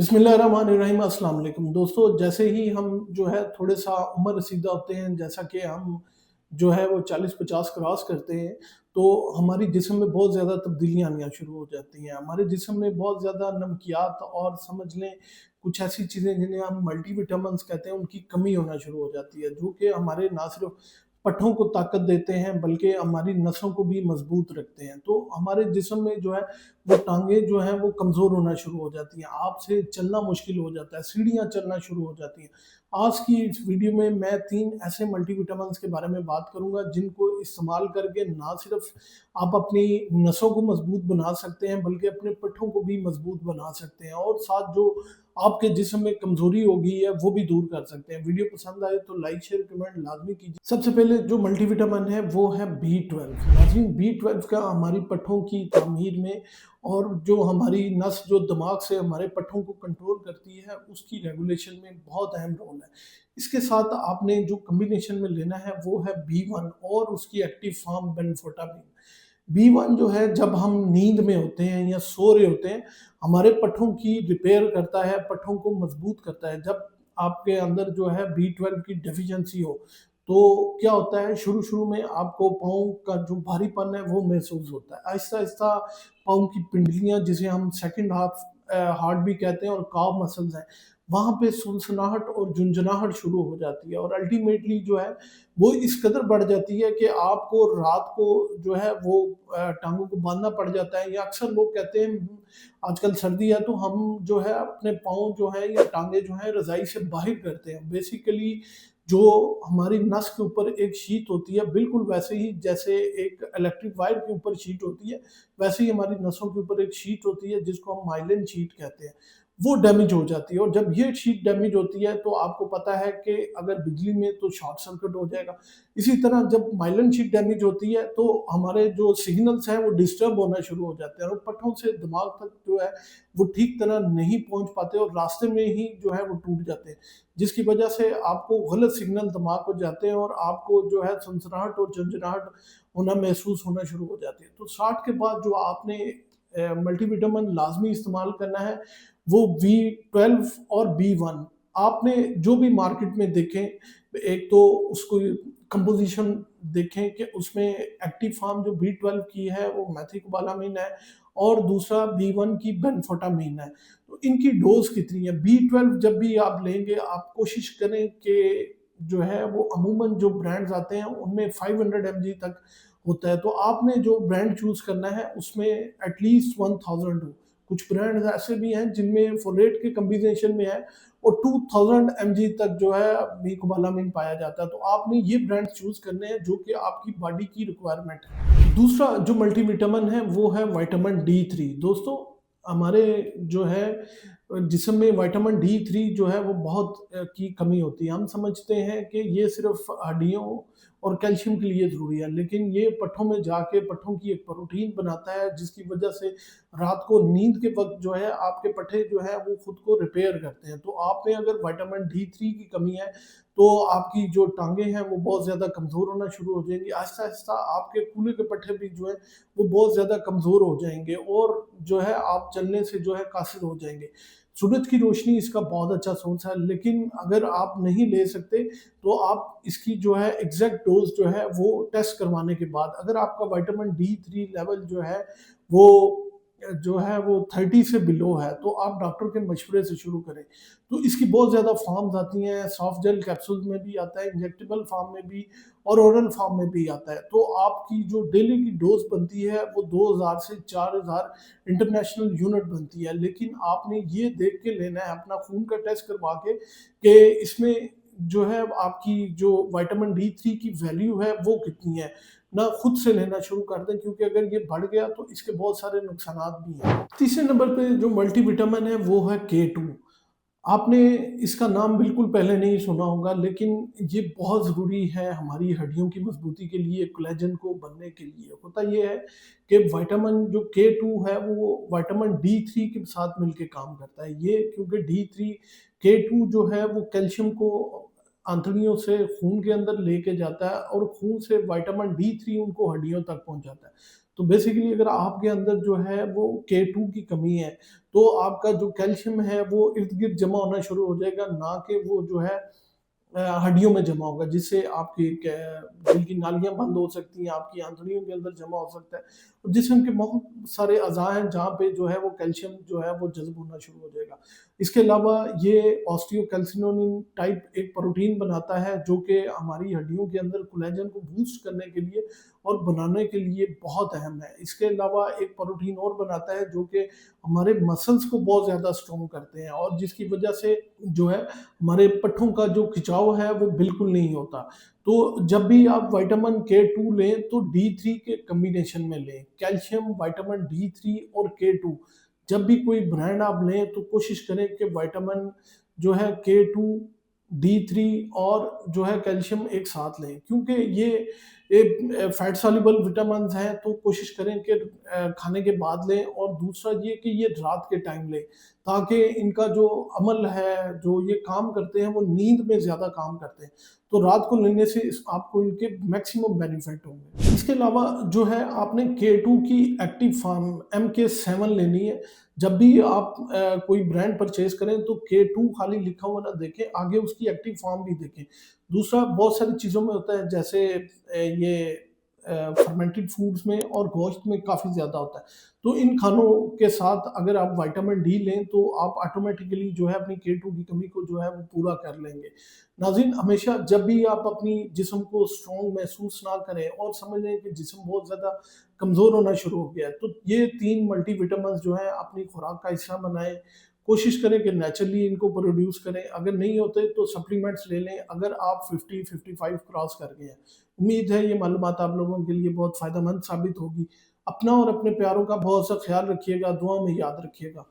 बिस्मिल्लाहिर्रहमानिर्रहीम अस्सलाम वालेकुम दोस्तों। जैसे ही हम जो है थोड़े सा उम्र रसीदा होते हैं, जैसा कि हम जो है वो 40-50 क्रॉस करते हैं, तो हमारी जिस्म में बहुत ज़्यादा तब्दीलियाँ आनी शुरू हो जाती हैं। हमारे जिस्म में बहुत ज़्यादा नमकियात और समझ लें कुछ ऐसी चीज़ें जिन्हें हम मल्टीविटामिन्स कहते हैं, उनकी कमी होना शुरू हो जाती है, जो कि हमारे ना सिर्फ़ पट्ठों को ताकत देते हैं, बल्कि हमारी नसों को भी मज़बूत रखते हैं। तो हमारे जिस्म में जो है वो टाँगें जो हैं वो कमज़ोर होना शुरू हो जाती हैं, आपसे चलना मुश्किल हो जाता है, सीढ़ियाँ चलना शुरू हो जाती हैं। आज की इस वीडियो में मैं 3 ऐसे मल्टीविटामिन्स के बारे में बात करूँगा जिनको इस्तेमाल करके ना सिर्फ़ आप अपनी नसों को मज़बूत बना सकते हैं, बल्कि अपने पट्ठों को भी मज़बूत बना सकते हैं और साथ जो आपके जिस्म में कमज़ोरी हो गई है, वो भी दूर कर सकते हैं। वीडियो पसंद आए तो लाइक, शेयर, कमेंट लाज़मी कीजिए। सबसे पहले जो मल्टीविटामिन है वो है बी12। नाज़रीन, बी12 का हमारी पट्ठों की तामीर में और जो हमारी नस जो दिमाग से हमारे पट्ठों को कंट्रोल करती है, उसकी रेगुलेशन में बहुत अहम रोल है। इसके साथ आपने जो कॉम्बिनेशन में लेना है वो है बी1 और उसकी एक्टिव फॉर्म बेनफोटामीन। बी1 जो है जब हम नींद में होते हैं या सो रहे होते हैं, हमारे पट्ठों की रिपेयर करता है, पट्ठों को मजबूत करता है। जब आपके अंदर जो है बी12 की डेफिशिएंसी हो, तो क्या होता है शुरू-शुरू में आपको पाँव का जो भारीपन है वो महसूस होता है। आहिस्ता-आहिस्ता पाँव की पिंडलियाँ जिसे हम सेकंड हार्ट भी कहते हैं और काफ मसल्स हैं, वहाँ पे सुनसनाहट और झुनझुनाहट शुरू हो जाती है और अल्टीमेटली जो है वो इस कदर बढ़ जाती है कि आपको रात को जो है वो टाँगों को बाँधना पड़ जाता है या अक्सर लोग कहते हैं आजकल सर्दी है तो हम जो है अपने पाँव जो है या टाँगे जो है रज़ाई से बाहर करते हैं। बेसिकली जो हमारी नस के ऊपर एक शीट होती है, बिल्कुल वैसे ही जैसे एक इलेक्ट्रिक वायर के ऊपर शीट होती है, वैसे ही हमारी नसों के ऊपर एक शीट होती है जिसको हम माइलिन शीट कहते हैं। वो डैमेज हो जाती है और जब ये शीट डैमेज होती है तो आपको पता है कि अगर बिजली में तो शॉर्ट सर्किट हो जाएगा। इसी तरह जब माइलिन शीट डैमेज होती है तो हमारे जो सिग्नल्स हैं वो डिस्टर्ब होना शुरू हो जाते हैं और पट्ठों से दिमाग तक जो है वो ठीक तरह नहीं पहुँच पाते और रास्ते में ही जो है वो टूट जाते हैं। जिसकी वजह से आपको गलत सिग्नल दिमाग को जाते हैं और आपको जो है सनसनाहट और झंझनाहट होना महसूस होना शुरू हो जाती है। तो 60 के बाद जो आपने मल्टीविटामिन लाज़मी इस्तेमाल करना है वो बी12 और बी1। आपने जो भी मार्केट में देखें, एक तो उसको कंपोज़िशन देखें कि उसमें एक्टिव फॉर्म जो बी12 की है वो मेथिकोबालामिन है और दूसरा बी1 की बेनफोटामीन है। तो इनकी डोज़ कितनी है? बी12 जब भी आप लेंगे आप कोशिश करें कि जो है वो अमूमन जो ब्रांड्स आते हैं उनमें 500 एमजी तक होता है। तो आपने जो ब्रांड चूज़ करना है उसमें एटलीस्ट 1000 हो। कुछ ब्रांड्स ऐसे भी हैं जिनमें फोलेट के कॉम्बिनेशन में है और 2000 एमजी तक जो है मेथिकोबालामिन पाया जाता है। तो आपने ये ब्रांड चूज़ करने हैं जो कि आपकी बॉडी की रिक्वायरमेंट है। दूसरा जो मल्टीविटामिन है वो है विटामिन डी3। दोस्तों, हमारे जो है जिस्म में विटामिन डी3 जो है वो बहुत की कमी होती है। हम समझते हैं कि ये सिर्फ़ हड्डियों और कैल्शियम के लिए ज़रूरी है, लेकिन ये पट्ठों में जाके पट्ठों की एक प्रोटीन बनाता है जिसकी वजह से रात को नींद के वक़्त जो है आपके पट्ठे जो है वो खुद को रिपेयर करते हैं। तो आप में अगर विटामिन डी3 की कमी है तो आपकी जो टाँगें हैं वो बहुत ज़्यादा कमज़ोर होना शुरू हो जाएँगी। आहिस्ता-आहिस्ता आपके कूल्हे के पट्ठे भी जो हैं वो बहुत ज़्यादा कमज़ोर हो जाएँगे और जो है आप चलने से जो है कासिर हो जाएँगे। सूरज की रोशनी इसका बहुत अच्छा सोर्स है, लेकिन अगर आप नहीं ले सकते तो आप इसकी जो है एग्ज़ैक्ट डोज़ जो है वो टेस्ट करवाने के बाद अगर आपका विटामिन डी3 लेवल जो है वो वो 30 से बिलो है तो आप डॉक्टर के मशवरे से शुरू करें। तो इसकी बहुत ज़्यादा फ़ॉर्म्स आती हैं, सॉफ्ट जेल कैप्सूल्स में भी आता है, इंजेक्टेबल फ़ॉर्म में भी और ओरल फ़ॉर्म में भी आता है। तो आपकी जो डेली की डोज़ बनती है वो 2000 से 4000 इंटरनेशनल यूनिट बनती है। लेकिन आपने ये देख के लेना है अपना खून का टेस्ट करवा के कि इसमें जो है आपकी जो विटामिन डी3 की वैल्यू है वो कितनी है। ना खुद से लेना शुरू कर दें क्योंकि अगर ये बढ़ गया तो इसके बहुत सारे नुकसानात भी हैं। तीसरे नंबर पे जो मल्टीविटामिन है वो है के2। आपने इसका नाम बिल्कुल पहले नहीं सुना होगा, लेकिन ये बहुत ज़रूरी है हमारी हड्डियों की मज़बूती के लिए, कोलेजन को बनने के लिए। होता ये है कि विटामिन जो के2 है वो विटामिन डी3 के साथ मिलके काम करता है। ये क्योंकि डी3 के2 जो है वो कैल्शियम को आंतड़ियों से खून के अंदर लेके जाता है और खून से विटामिन डी3 उनको हड्डियों तक पहुँचाता है। तो बेसिकली अगर आपके अंदर जो है वो के2 की कमी है, तो आपका जो कैल्शियम है वो इर्द-गिर्द जमा होना शुरू हो जाएगा, ना कि वो जो है हड्डियों में जमा होगा, जिससे आपकी दिल की नालियाँ बंद हो सकती हैं, आपकी आंतड़ियों के अंदर जमा हो सकता है। और जिस्म के बहुत सारे अज़ा हैं जहाँ पे जो है वो कैल्शियम जो है वो जज़्ब होना शुरू हो जाएगा। इसके अलावा ये ऑस्टियोकैल्सिनोनिन टाइप एक प्रोटीन बनाता है जो कि हमारी हड्डियों के अंदर कोलेजन को बूस्ट करने के लिए और बनाने के लिए बहुत अहम है। इसके अलावा एक प्रोटीन और बनाता है जो कि हमारे मसल्स को बहुत ज़्यादा स्ट्रॉन्ग करते हैं और जिसकी वजह से जो है हमारे पट्ठों का जो खिंचाव है वो बिल्कुल नहीं होता। तो जब भी आप विटामिन के2 लें तो डी3 के कॉम्बिनेशन में लें। कैल्शियम, विटामिन डी3 और के2 जब भी कोई ब्रांड आप लें तो कोशिश करें कि विटामिन जो है के2, डी3 और जो है कैल्शियम एक साथ लें। क्योंकि ये फैट सॉल्युबल विटामिन्स हैं तो कोशिश करें कि खाने के बाद लें और दूसरा ये कि ये रात के टाइम लें, ताकि इनका जो अमल है, जो ये काम करते हैं वो नींद में ज़्यादा काम करते हैं। तो रात को लेने से आपको इनके मैक्सिमम बेनिफिट होंगे। इसके अलावा जो है आपने के2 की एक्टिव फार्म MK7 लेनी है। जब भी आप कोई ब्रांड परचेज़ करें तो के2 खाली लिखा हुआ ना देखें, आगे उसकी एक्टिव फॉर्म भी देखें। दूसरा बहुत सारी चीज़ों में होता है जैसे ये फर्मेंटेड फूड्स में और गोश्त में काफ़ी ज़्यादा होता है। तो इन खानों के साथ अगर आप विटामिन डी लें तो आप ऑटोमैटिकली जो है अपनी के2 की कमी को जो है वो पूरा कर लेंगे। नाज़रीन, हमेशा जब भी आप अपनी जिस्म को स्ट्रॉन्ग महसूस ना करें और समझ लें कि जिस्म बहुत ज़्यादा कमज़ोर होना शुरू हो गया है, तो ये 3 मल्टीविटामिन्स जो हैं अपनी खुराक का हिस्सा बनाएँ। कोशिश करें कि नेचुरली इनको प्रोड्यूस करें, अगर नहीं होते तो सप्लीमेंट्स ले लें अगर आप 50-55 क्रॉस कर गए हैं। उम्मीद है ये मालूमात आप लोगों के लिए बहुत फ़ायदेमंद साबित होगी। अपना और अपने प्यारों का बहुत सा ख़्याल रखिएगा, दुआ में याद रखिएगा।